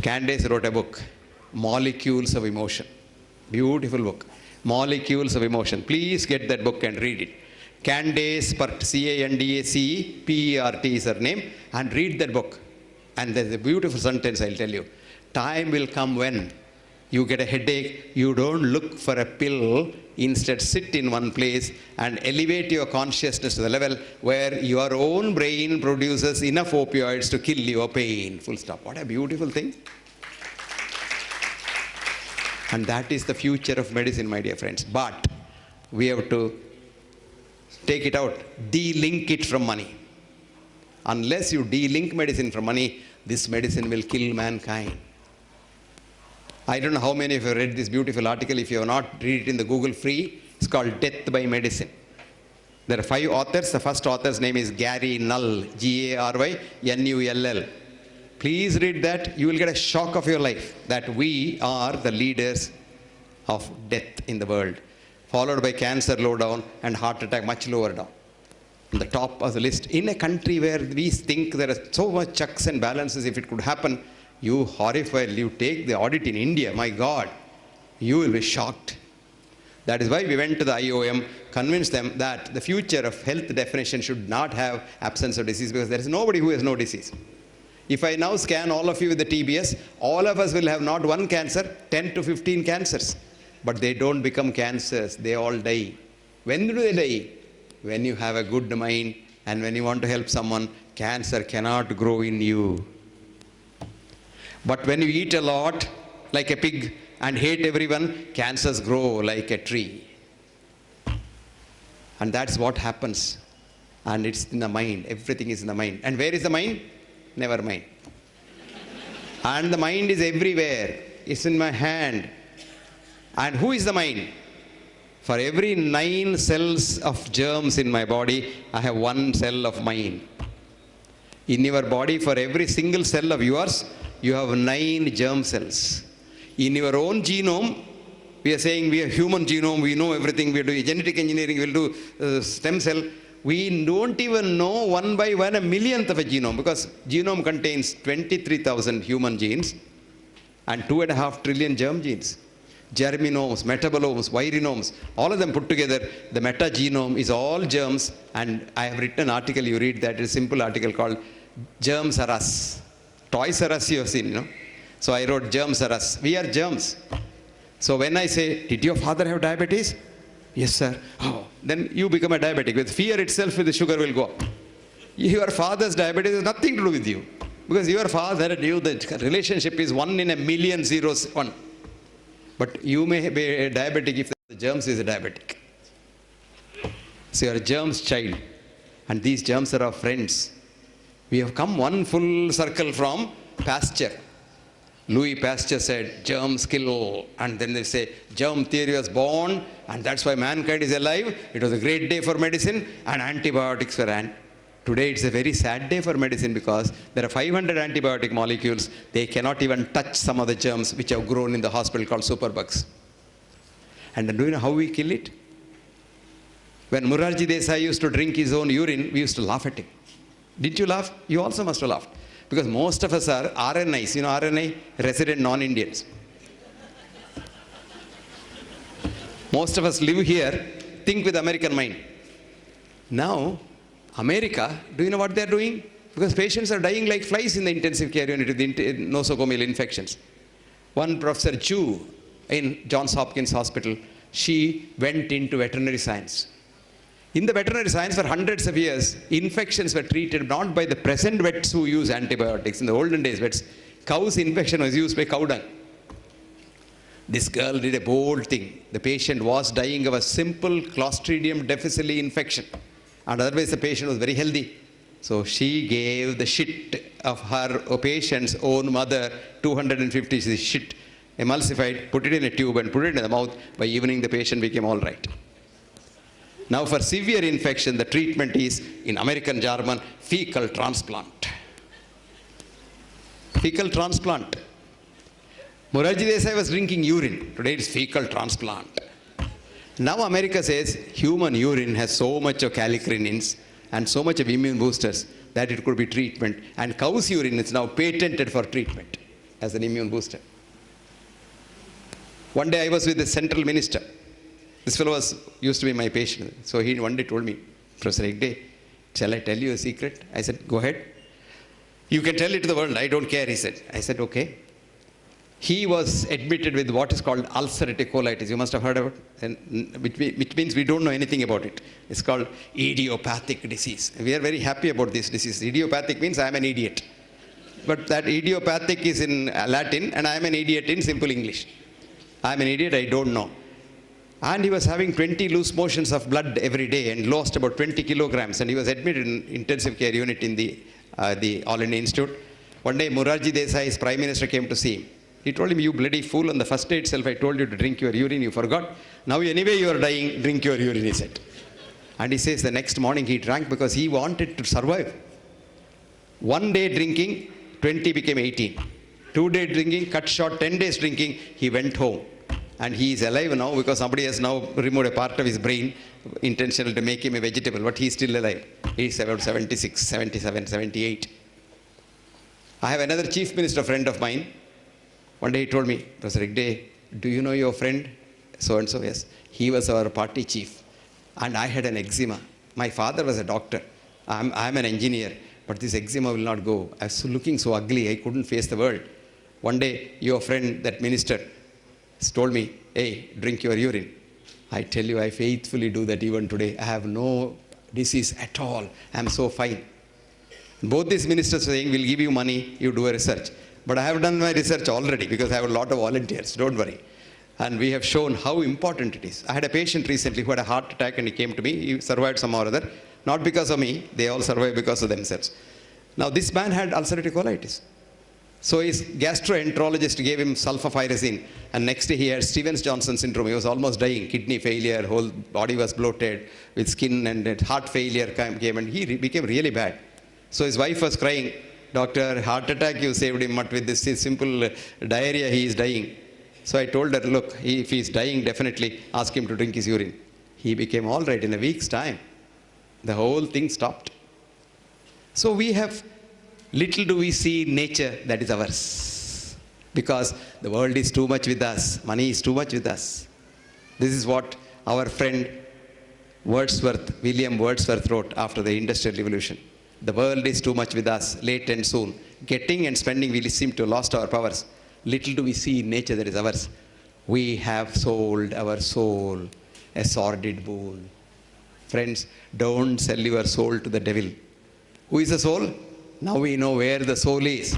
Candace wrote a book, Molecules of Emotion. Beautiful book. Molecules of Emotion. Please get that book and read it. Candace, Candace Pert is her name, and read that book. And there's a beautiful sentence I'll tell you. Time will come when you get a headache, you don't look for a pill, instead sit in one place and elevate your consciousness to the level where your own brain produces enough opioids to kill your pain. Full stop. What a beautiful thing. And that is the future of medicine, my dear friends. But we have to take it out, de-link it from money. Unless you de-link medicine from money, this medicine will kill mankind. I don't know how many of you have read this beautiful article. If you have not, read it in the Google free. It's called Death by Medicine. There are 5 authors. The first author's name is Gary Null, G-A-R-Y-N-U-L-L. Please read that. You will get a shock of your life that we are the leaders of death in the world, followed by cancer low down and heart attack much lower down. On the top of the list, in a country where we think there are so much checks and balances, if it could happen, you horrified, you take the audit in India, my God, you will be shocked. That is why we went to the IOM, convinced them that the future of health definition should not have absence of disease, because there is nobody who has no disease. If I now scan all of you with the TBS, all of us will have not one cancer, 10 to 15 cancers. But they don't become cancers, they all die. When do they die? When you have a good mind and when you want to help someone, cancer cannot grow in you. But when you eat a lot, like a pig, and hate everyone, cancers grow like a tree. And that's what happens. And it's in the mind. Everything is in the mind. And where is the mind? Never mind. And the mind is everywhere. It's in my hand. And who is the mind? For every 9 cells of germs in my body, I have 1 cell of mine. In your body, for every single cell of yours, you have 9 germ cells. In your own genome, we are saying we are human genome, we know everything, we do genetic engineering, we'll do stem cell. We don't even know one by one a millionth of a genome, because genome contains 23,000 human genes and 2.5 trillion germ genes. Germinomes, metabolomes, virinomes, all of them put together, the metagenome is all germs. And I have written an article, you read that, it's a simple article called Germs Are Us. Toys R Us you have seen, you know. So I wrote Germs Are Us. We are germs. So when I say, did your father have diabetes? Yes, sir. Oh, then you become a diabetic. With fear itself, the sugar will go up. Your father's diabetes has nothing to do with you. Because your father and you, the relationship is 1 in a million zeros, 1. But you may be a diabetic if the germs is a diabetic. So you are a germ's child. And these germs are our friends. We have come one full circle from Pasteur. Louis Pasteur said, germs kill. And then they say, germ theory was born, and that's why mankind is alive. It was a great day for medicine, and antibiotics were ran. Today it's a very sad day for medicine, because there are 500 antibiotic molecules. They cannot even touch some of the germs which have grown in the hospital called superbugs. And do you know how we kill it? When Morarji Desai used to drink his own urine, we used to laugh at him. Didn't you laugh? You also must have laughed. Because most of us are RNIs, you know RNI? Resident non-Indians. Most of us live here, think with American mind. Now, America, do you know what they're doing? Because patients are dying like flies in the intensive care unit with nosocomial infections. One Professor Chu in Johns Hopkins Hospital, she went into veterinary science. In the veterinary science, for hundreds of years, infections were treated not by the present vets who use antibiotics. In the olden days, vets, cow's infection was used by cow dung. This girl did a bold thing. The patient was dying of a simple Clostridium difficile infection. And otherwise, the patient was very healthy. So she gave the shit of her patient's own mother, 250 shit, emulsified, put it in a tube and put it in the mouth. By evening, the patient became all right. Now for severe infection, the treatment is, in American jargon, fecal transplant. Fecal transplant. Morarji Desai was drinking urine. Today it's fecal transplant. Now America says human urine has so much of kallikreins and so much of immune boosters that it could be treatment. And cow's urine is now patented for treatment. as an immune booster. One day I was with the central minister. This fellow used to be my patient. So he one day told me, Professor Hegde, shall I tell you a secret? I said, go ahead. You can tell it to the world, I don't care, he said. I said, okay. He was admitted with what is called ulcerative colitis. You must have heard of it, which means we don't know anything about it. It's called idiopathic disease. We are very happy about this disease. Idiopathic means I am an idiot. But that idiopathic is in Latin, and I am an idiot in simple English. I am an idiot, I don't know. And he was having 20 loose motions of blood every day and lost about 20 kilograms. And he was admitted in intensive care unit in the All India Institute. One day, Morarji Desai, his prime minister, came to see him. He told him, you bloody fool, on the first day itself I told you to drink your urine, you forgot. Now anyway you are dying, drink your urine, he said. And he says the next morning he drank because he wanted to survive. One day drinking, 20 became 18. 2 days drinking, cut short, 10 days drinking, he went home. And he is alive now because somebody has now removed a part of his brain, intentional to make him a vegetable, but he is still alive. He is about 76, 77, 78. I have another chief minister friend of mine. One day he told me, Professor Hegde, do you know your friend so-and-so? Yes. He was our party chief. And I had an eczema. My father was a doctor. I'm an engineer. But this eczema will not go. I was looking so ugly, I couldn't face the world. One day, your friend, that minister, told me, hey, drink your urine. I tell you, I faithfully do that even today. I have no disease at all. I'm so fine. Both these ministers are saying, we'll give you money, you do a research. But I have done my research already because I have a lot of volunteers, don't worry. And we have shown how important it is. I had a patient recently who had a heart attack and he came to me. He survived somehow or other. Not because of me, they all survived because of themselves. Now this man had ulcerative colitis. So his gastroenterologist gave him sulfapyrazine, and next day he had Stevens-Johnson syndrome. He was almost dying, kidney failure, whole body was bloated with skin, and heart failure came, and he became really bad. So his wife was crying, doctor, heart attack, you saved him, but with this simple diarrhea, he is dying. So I told her, look, if he is dying, definitely ask him to drink his urine. He became all right in a week's time. The whole thing stopped. So we have, little do we see nature that is ours. Because the world is too much with us. Money is too much with us. This is what our friend Wordsworth, William Wordsworth wrote after the Industrial Revolution. The world is too much with us, late and soon. Getting and spending, we seem to have lost our powers. Little do we see in nature that is ours. We have sold our soul, a sordid boon. Friends, don't sell your soul to the devil. Who is the soul? Now we know where the soul is.